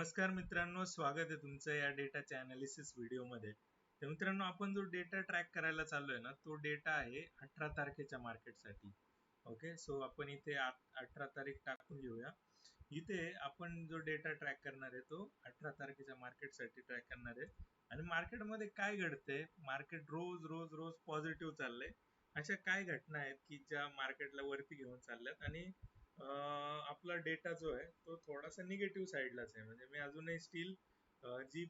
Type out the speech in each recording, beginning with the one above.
नमस्कार मित्रांनो, स्वागत आहे तुमचं या डेटाच्या अनालिसिस व्हिडिओमध्ये. तर मित्रांनो, आपण जो डेटा ट्रॅक करायला चाललोय ना, तो डेटा आहे 18 तारखेच्या मार्केटसाठी. ओके, सो आपण इथे 18 तारीख टाकून घेऊया. इथे आपण जो डेटा ट्रॅक करणार आहे तो 18 तारखेच्या मार्केटसाठी ट्रॅक करणार आहे. आणि मार्केटमध्ये काय घडतंय, मार्केट रोज रोज रोज पॉझिटिव्ह चाललंय. अशा काय घटना आहेत की ज्या मार्केटला वरती घेऊन चालल्यात आणि आपला डेटा जो आहे तो थोडासा निगेटिव्ह साईडलाच आहे. म्हणजे मी अजूनही स्टील जी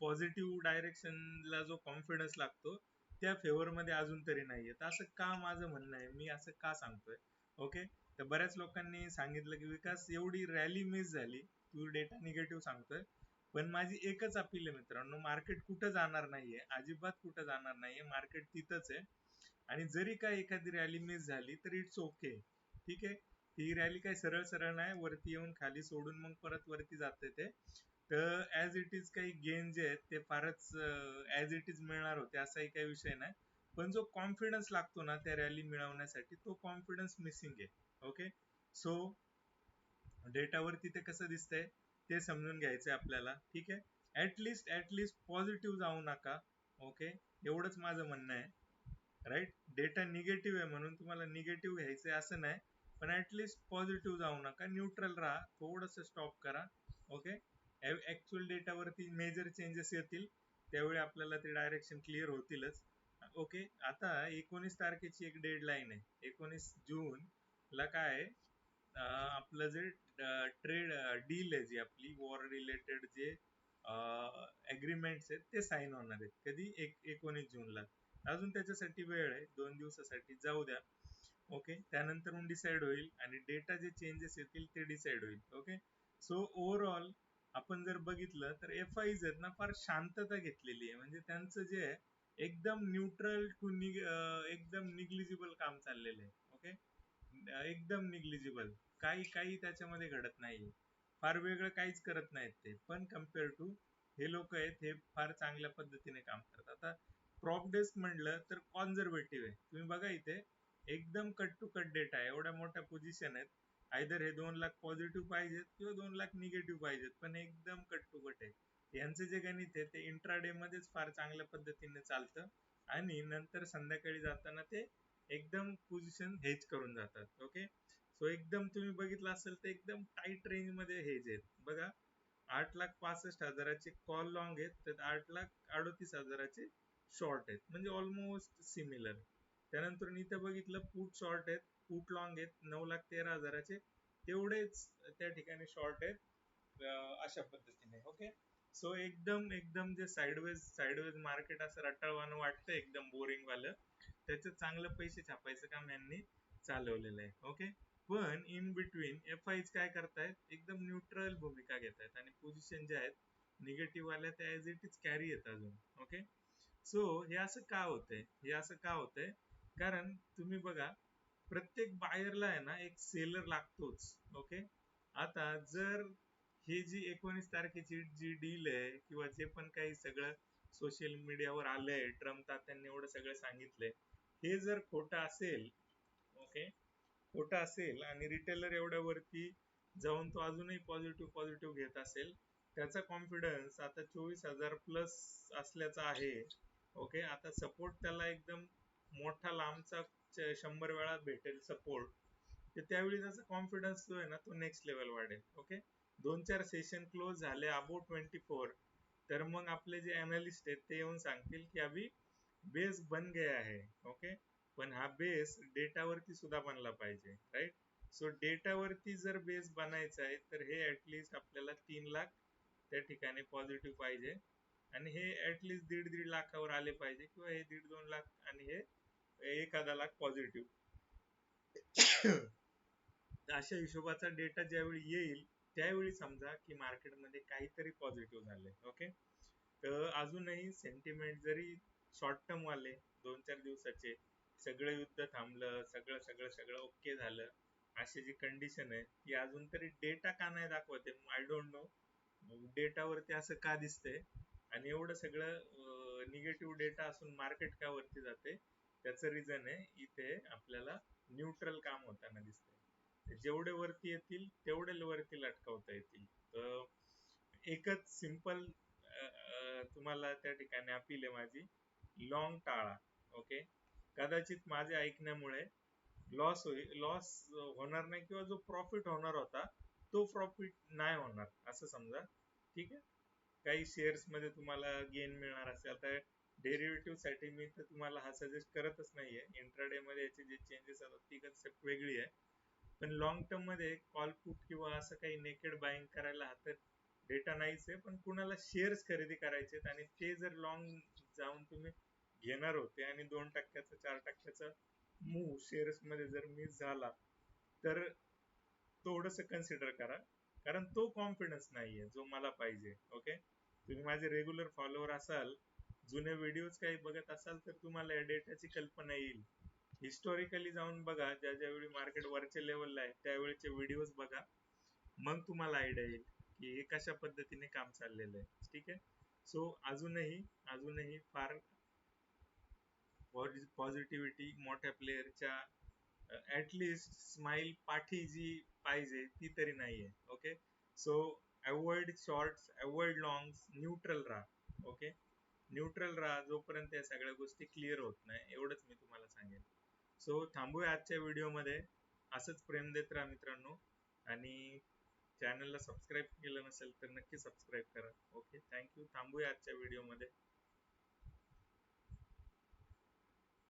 पॉझिटिव्ह डायरेक्शनला जो कॉन्फिडन्स लागतो त्या फेवरमध्ये अजून तरी नाहीये. तर असं का माझं म्हणणं आहे, मी असं का सांगतोय? ओके, तर बऱ्याच लोकांनी सांगितलं की विकास एवढी रॅली मिस झाली, तू डेटा निगेटिव्ह सांगतोय. पण माझी एकच अपील आहे मित्रांनो, मार्केट कुठं जाणार नाहीये, अजिबात कुठं जाणार नाहीये, मार्केट तिथंच आहे. आणि जरी काय एखादी रॅली मिस झाली तर इट्स ओके, ठीक आहे. ही रॅली काही सरळ सरळ नाही, वरती येऊन खाली सोडून मग परत वरती जाते ते. तर ऍज इट इज काही गेन जे आहेत ते फारच ऍज इट इज मिळणार होते, असाही काही विषय नाही. पण जो कॉन्फिडन्स लागतो ना त्या रॅली मिळवण्यासाठी, तो कॉन्फिडन्स मिसिंग आहे. ओके, सो डेटावरती ते कसं दिसतंय ते समजून घ्यायचंय आपल्याला, ठीक आहे. ऍटलिस्ट पॉझिटिव्ह जाऊ नका. ओके, एवढंच माझं म्हणणं आहे. राईट, डेटा निगेटिव्ह आहे म्हणून तुम्हाला निगेटिव्ह घ्यायचंय असं नाही, पण ऍटलिस्ट पॉझिटिव्ह जाऊ नका, न्यूट्रल राहा, थोडंसं स्टॉप करा. ओके, ऍक्च्युअल डेटावरती मेजर चेंजेस येतील, त्यावेळी आपल्याला ते डायरेक्शन क्लिअर होतीलच. ओके, आता 19 तारखेची एक डेडलाईन आहे. 19 जून ला काय आहे, आपलं जे ट्रेड डील आहे, जी आपली वॉर रिलेटेड जे अग्रीमेंट्स आहेत ते साईन होणार आहेत. कधी? 19 जूनला. अजून त्याच्यासाठी वेळ आहे, 2 दिवसासाठी जाऊ द्या. ओके, त्यानंतर डिसाईड होईल आणि डेटा जे चेंजेस येतील ते डिसाईड होईल. ओके, सो ओव्हरऑल आपण जर बघितलं तर एफ आयज आहेत ना, फार शांतता घेतलेली आहे. म्हणजे त्यांचं जे आहे एकदम न्यूट्रल टू एकदम निग्लिजिबल काम चाललेलं आहे. ओके, एकदम निग्लिजिबल, काही काही त्याच्यामध्ये घडत नाही, फार वेगळं काहीच करत नाहीत ते. पण कम्पेअर टू हे लोक आहेत, हे फार चांगल्या पद्धतीने काम करतात. आता प्रॉप डेस्क म्हटलं तर कॉन्झर्वेटिव्ह आहे. तुम्ही बघा इथे एकदम कट टू कट डेटा आहे, एवढ्या मोठ्या पोझिशन आहेत. आयदर हे 2 लाख पॉझिटिव्ह पाहिजेत किंवा 2 लाख निगेटिव्ह पाहिजेत, पण एकदम कट टू कट आहे. यांचं जे गणित आहे ते इंट्राडे मध्येच फार चांगल्या पद्धतीने चालतं आणि नंतर संध्याकाळी जाताना ते एकदम पोझिशन हेज करून जातात. ओके, सो एकदम तुम्ही बघितलं असेल तर एकदम टाईट रेंज मध्ये हेज आहेत बघा. 8,65,000चे कॉल लॉंग आहेत, तर 8,38,000चे शॉर्ट आहेत, म्हणजे ऑलमोस्ट सिमिलर. त्यानंतर इथं बघितलं पुट शॉर्ट आहेत, पुट लॉंग आहेत 9,13,000चे, तेवढेच त्या ठिकाणी शॉर्ट आहेत. अशा पद्धतीने. ओके, सो एकदम एकदम जे साइडवेज मार्केट असं रटाळवानं वाटतं, एकदम बोरिंग वालं, त्याच्यात चांगलं पैसे छापायचं काम यांनी चालवलेलं आहे. ओके, पण इन बिटवीन एफ आयज काय करतायत, एकदम न्यूट्रल भूमिका घेत आहेत आणि पोझिशन जे आहेत निगेटिव्ह वाल्या त्या ऍज इट इज कॅरी आहेत अजून. ओके, सो हे असं का होतंय, कारण तुम्ही बघा, प्रत्येक बायरला आहे ना एक सेलर लागतोच. ओके, आता जर ही जी 19 तारखेची जी डील आहे किंवा जे पण काही सगळं सोशल मीडियावर आलंय, ट्रम्प तात्यांनी एवढं सगळं सांगितलंय, हे जर खोटं असेल, ओके, खोटं असेल आणि रिटेलर एवढ्या वरती जाऊन तो अजूनही पॉझिटिव्ह घेत असेल, त्याचा कॉन्फिडन्स आता 24,000 प्लस असल्याचा आहे. ओके, आता सपोर्ट त्याला एकदम मोठा लांबचा 100 वेळा भेटेल सपोर्ट, तर त्यावेळी त्याचा कॉन्फिडन्स जो आहे ना तो नेक्स्ट लेवल वाढेल. ओके, 2-4 सेशन क्लोज झाले अबाउट 24, तर मग आपले जे अनालिस्ट आहेत ते येऊन सांगतील की अभी बेस बन गया है. ओके, पण हा बेस डेटावरती सुद्धा बनला पाहिजे. राईट, सो डेटावरती जर बेस बनायचा आहे तर हे ऍटलिस्ट आपल्याला 3 लाख त्या ठिकाणी पॉझिटिव्ह पाहिजे आणि हे ऍटलिस्ट 1.5 लाखावर आले पाहिजे, किंवा हे 1.5-2 लाख आणि हे 1,000 पॉझिटिव्ह. अशा हिशोबाचा डेटा ज्यावेळी येईल त्यावेळी समजा की मार्केटमध्ये काहीतरी पॉझिटिव्ह झालंय. ओके, तर अजूनही सेंटिमेंट जरी शॉर्ट टर्म वाले 2-4 दिवसाचे, सगळं युद्ध थांबलं, सगळं सगळं सगळं ओके झालं, अशी जी कंडिशन आहे ती अजून तरी डेटा का नाही दाखवते, आय डोंट नो. डेटावरती असं का दिसतंय आणि एवढं सगळं निगेटिव्ह डेटा असून मार्केट का वरती जाते, त्याचं रिझन आहे इथे आपल्याला न्यूट्रल काम होताना दिसतंय. जेवढे वरती येतील तेवढे वरती लटकावता येतील. तर एकच सिंपल तुम्हाला त्या ठिकाणी अपील आहे माझी, लॉंग टाळा. ओके, कदाचित माझ्या ऐकण्यामुळे लॉस होणार नाही, किंवा जो प्रॉफिट होणार होता तो प्रॉफिट नाही होणार असं समजा. ठीक आहे, काही शेअर्स मध्ये तुम्हाला गेन मिळणार असेल. आता डेरिव्हेटिव्ह साठी मी तर तुम्हाला हा सजेस्ट करतच नाहीये. इंट्राडे मध्ये याचे जे चेंजेस होतात ती कन्सेप्ट वेगळी आहे. पण लॉंग टर्म मध्ये कॉल पुट किंवा असं काही नेकेड बाईंग करायला हातात डेटा नाहीच आहे. पण कुणाला शेअर्स खरेदी करायचे आणि ते जर लॉंग जाऊन तुम्ही घेणार होते आणि 2% 4% मूव शेअर्स मध्ये जर मिस झाला तर थोडस कन्सिडर करा, कारण तो कॉन्फिडन्स नाहीये जो मला पाहिजे. ओके, तुम्ही माझे रेग्युलर फॉलोअर असाल, जुने व्हिडिओज काही बघत असाल, तर तुम्हाला या डेटाची कल्पना येईल. हिस्टॉरिकली जाऊन बघा, ज्या ज्यावेळी मार्केट वरच्या लेवलला आहे त्यावेळेचे व्हिडिओज बघा, मग तुम्हाला आयडिया येईल की हे कशा पद्धतीने काम चाललेलं आहे. ठीक आहे, सो अजूनही फार पॉझिटिव्हिटी मोठ्या प्लेअरच्या ऍटलिस्ट स्माइल पाठी जी पाहिजे ती तरी नाहीये. Okay, so avoid shorts, avoid longs, neutral राहा. ओके, न्यूट्रल राहा जोपर्यंत या सगळ्या गोष्टी क्लिअर होत नाही, एवढंच मी तुम्हाला सांगेन. सो थांबूया आजच्या व्हिडिओमध्ये. असंच प्रेम देत राहा मित्रांनो, आणि चॅनलला सबस्क्राईब केलं नसेल तर नक्की सबस्क्राईब करा. Okay, thank you. थांबूया आजच्या व्हिडिओमध्ये.